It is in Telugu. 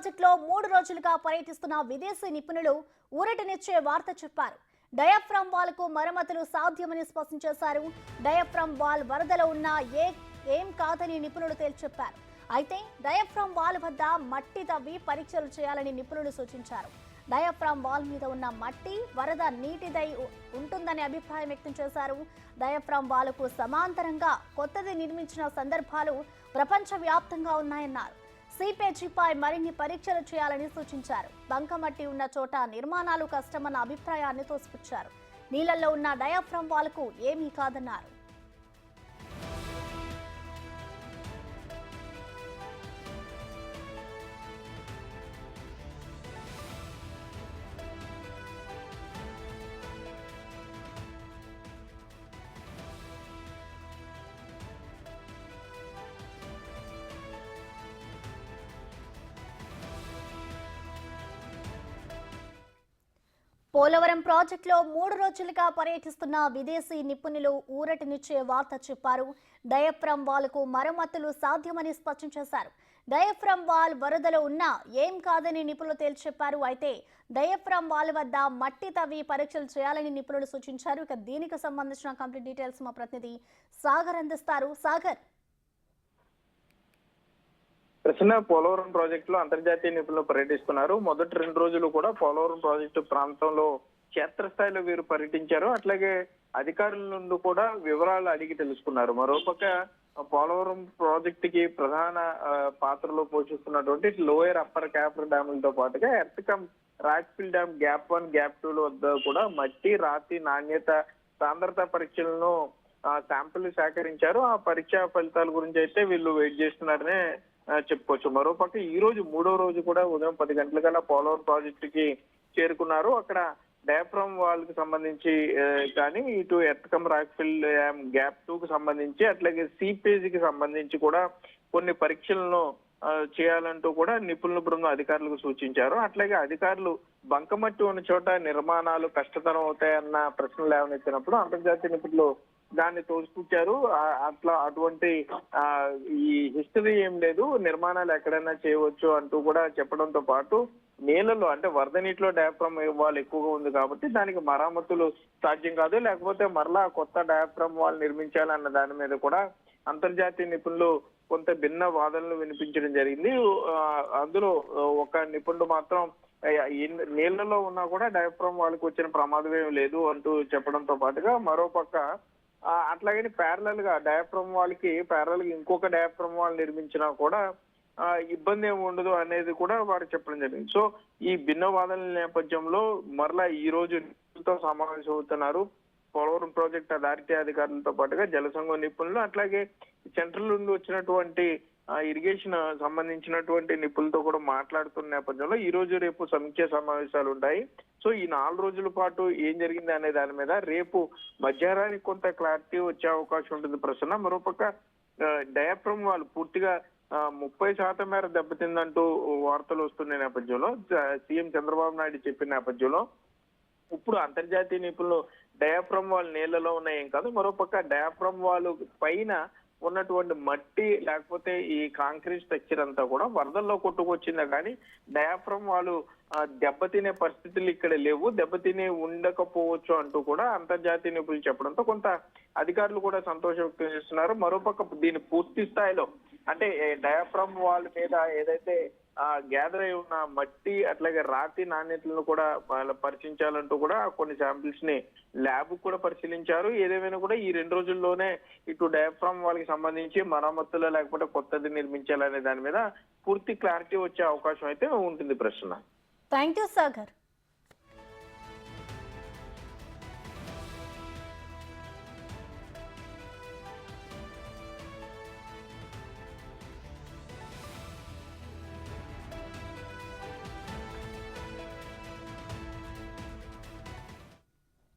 ప్రాజెక్టులో 3 రోజులుగా పర్యటిస్తున్న విదేశీ నిపుణులు ఊరటనిచ్చే వార్త చెప్పారు. డయాఫ్రామ్ వాల్కు మరమ్మతులు సాధ్యమని స్పష్టం చేశారు. డయాఫ్రామ్ వాల్ వరదలో ఉన్న ఏం కాదని నిపుణులు తేల్చెప్పారు. అయితే డయాఫ్రామ్ వాల్ వద్ద మట్టి తవ్వి పరీక్షలు చేయాలని నిపుణులు సూచించారు. డయాఫ్రామ్ వాల్ మీద ఉన్న మట్టి వరద నీటిదై ఉంటుందని అభిప్రాయం వ్యక్తం చేశారు. డయాఫ్రామ్ వాల్కు సమాంతరంగా కొత్తది నిర్మించిన సందర్భాలు ప్రపంచవ్యాప్తంగా ఉన్నాయన్నారు. సీపేజీపై మరిన్ని పరీక్షలు చేయాలని సూచించారు. బంకమట్టి ఉన్న చోట నిర్మాణాలు కష్టమన్న అభిప్రాయాన్ని తోసిపుచ్చారు. నీళ్లలో ఉన్న డయాఫ్రామ్ వాల్కు ఏమీ కాదన్నారు. పోలవరం ప్రాజెక్టులో 3 రోజులుగా పర్యటిస్తున్న విదేశీ నిపుణులు ఊరటనిచ్చే వార్త చెప్పారు. డయాఫ్రామ్ వాల్కు మరమ్మతులు సాధ్యమని స్పష్టం చేశారు. డయాఫ్రామ్ వాల్ వరదలో ఉన్నా ఏం కాదని నిపుణులు తేల్చెప్పారు. అయితే డయాఫ్రామ్ వాల్ వద్ద మట్టి తవ్వి పరీక్షలు చేయాలని నిపుణులు సూచించారు. ఇక దీనికి సంబంధించిన కంప్లీట్ డీటెయిల్స్ మా ప్రతినిధి సాగర్ అందిస్తారు. సాగర్, ప్రశ్న పోలవరం ప్రాజెక్టులో అంతర్జాతీయ నిపుణులు పర్యటిస్తున్నారు. మొదటి 2 రోజులు కూడా పోలవరం ప్రాజెక్టు ప్రాంతంలో క్షేత్రస్థాయిలో వీరు పర్యటించారు. అట్లాగే అధికారుల నుండి కూడా వివరాలు అడిగి తెలుసుకున్నారు. మరోపక్క పోలవరం ప్రాజెక్టుకి ప్రధాన పాత్రలో పోషిస్తున్నటువంటి లోయర్ అప్పర్ క్యాపర్ డ్యాములతో పాటుగా ఎర్త్కమ్ రాక్ఫిల్ డ్యామ్ గ్యాప్ 1, గ్యాప్ 2 వద్ద కూడా మట్టి, రాతి నాణ్యత, సాంద్రత పరీక్షలను శాంపిల్ సేకరించారు. ఆ పరీక్షా ఫలితాల గురించి అయితే వీళ్ళు వెయిట్ చేస్తున్నారనే చెప్పుకోవచ్చు. మరోపక్క ఈ రోజు 3వ రోజు కూడా ఉదయం 10 గంటలకల్లా పోలవరం ప్రాజెక్టుకి చేరుకున్నారు. అక్కడ డయాఫ్రామ్ వాల్ కి సంబంధించి కానీ ఇటు ఎర్త్కమ్ రాక్ఫిల్ డ్యామ్ గ్యాప్ 2 కి సంబంధించి అట్లాగే సీపేజీకి సంబంధించి కూడా కొన్ని పరీక్షలను చేయాలంటూ కూడా నిపుణుల బృందం అధికారులకు సూచించారు. అట్లాగే అధికారులు బంకమట్టి ఉన్న చోట నిర్మాణాలు కష్టతరం అవుతాయన్న ప్రశ్నలు లేవనెత్తినప్పుడు అంతర్జాతీయ నిపుణులు దాన్ని తోసిపుచ్చారు. అటువంటి ఈ హిస్టరీ ఏం లేదు, నిర్మాణాలు ఎక్కడైనా చేయవచ్చు అంటూ కూడా చెప్పడంతో పాటు నీళ్ళలో అంటే వరద నీటిలో డయాఫ్రామ్ వాల్ ఎక్కువగా ఉంది కాబట్టి దానికి మరమ్మతులు సాధ్యం కాదు, లేకపోతే మరలా కొత్త డయాఫ్రామ్ వాల్ నిర్మించాలన్న దాని మీద కూడా అంతర్జాతీయ నిపుణులు కొంత భిన్న వాదనలు వినిపించడం జరిగింది. అందులో ఒక నిపుణుడు మాత్రం నీళ్లలో ఉన్నా కూడా డయాఫ్రామ్ వాల్కి వచ్చిన ప్రమాదం ఏమి లేదు అంటూ చెప్పడంతో పాటుగా మరోపక్క అట్లాగని ప్యారలల్ గా డయాఫ్రామ్ వాల్కి ప్యారలల్ గా ఇంకొక డయాఫ్రామ్ వాల్ నిర్మించినా కూడా ఇబ్బంది ఏమి ఉండదు అనేది కూడా వారు చెప్పడం జరిగింది. సో ఈ భిన్న వాదనల నేపథ్యంలో మరలా ఈ రోజు సమావేశం అవుతున్నారు పోలవరం ప్రాజెక్ట్ అథారిటీ అధికారులతో పాటుగా జలసంఘం నిపుణులు, అట్లాగే సెంట్రల్ నుండి వచ్చినటువంటి ఇరిగేషన్ సంబంధించినటువంటి నిపుణులతో కూడా మాట్లాడుతున్న నేపథ్యంలో ఈ రోజు రేపు సమీక్ష సమావేశాలు ఉంటాయి. సో ఈ 4 రోజుల పాటు ఏం జరిగింది అనే దాని మీద రేపు మధ్యాహ్నానికి కొంత క్లారిటీ వచ్చే అవకాశం ఉంటుంది ప్రశ్న. మరోపక్క డయాఫ్రామ్ వాల్ పూర్తిగా 30% మేర దెబ్బతిందంటూ వార్తలు వస్తున్న నేపథ్యంలో సీఎం చంద్రబాబు నాయుడు చెప్పిన నేపథ్యంలో ఇప్పుడు అంతర్జాతీయ నిపుణులు డయాఫ్రామ్ వాల్ నీళ్లలో ఉన్నాయేం కాదు, మరోపక్క డయాఫ్రామ్ వాల్ పైన ఉన్నటువంటి మట్టి లేకపోతే ఈ కాంక్రీట్ స్ట్రక్చర్ అంతా కూడా వరదల్లో కొట్టుకొచ్చిందా కానీ డయాఫ్రామ్ వాళ్ళు దెబ్బతినే పరిస్థితులు ఇక్కడ లేవు, దెబ్బతినే ఉండకపోవచ్చు అంటూ కూడా అంతర్జాతీయ నిపుణులు చెప్పడంతో కొంత అధికారులు కూడా సంతోషం వ్యక్తం చేస్తున్నారు. మరోపక్క దీని పూర్తి స్థాయిలో అంటే డయాఫ్రామ్ వాల్ మీద ఏదైతే గ్యాదర్ అయి ఉన్న మట్టి అట్లాగే రాతి నాణ్యతలను కూడా పరిశీలించాలంటూ కూడా కొన్ని శాంపిల్స్ ని ల్యాబ్ కూడా పరిశీలించారు. ఏదేమైనా కూడా ఈ 2 రోజుల్లోనే ఇటు డయాఫ్రామ్ వాళ్ళకి సంబంధించి మరమ్మతులు లేకపోతే కొత్తది నిర్మించాలనే దాని మీద పూర్తి క్లారిటీ వచ్చే అవకాశం అయితే ఉంటుంది ప్రశ్న. Thank you Sagar.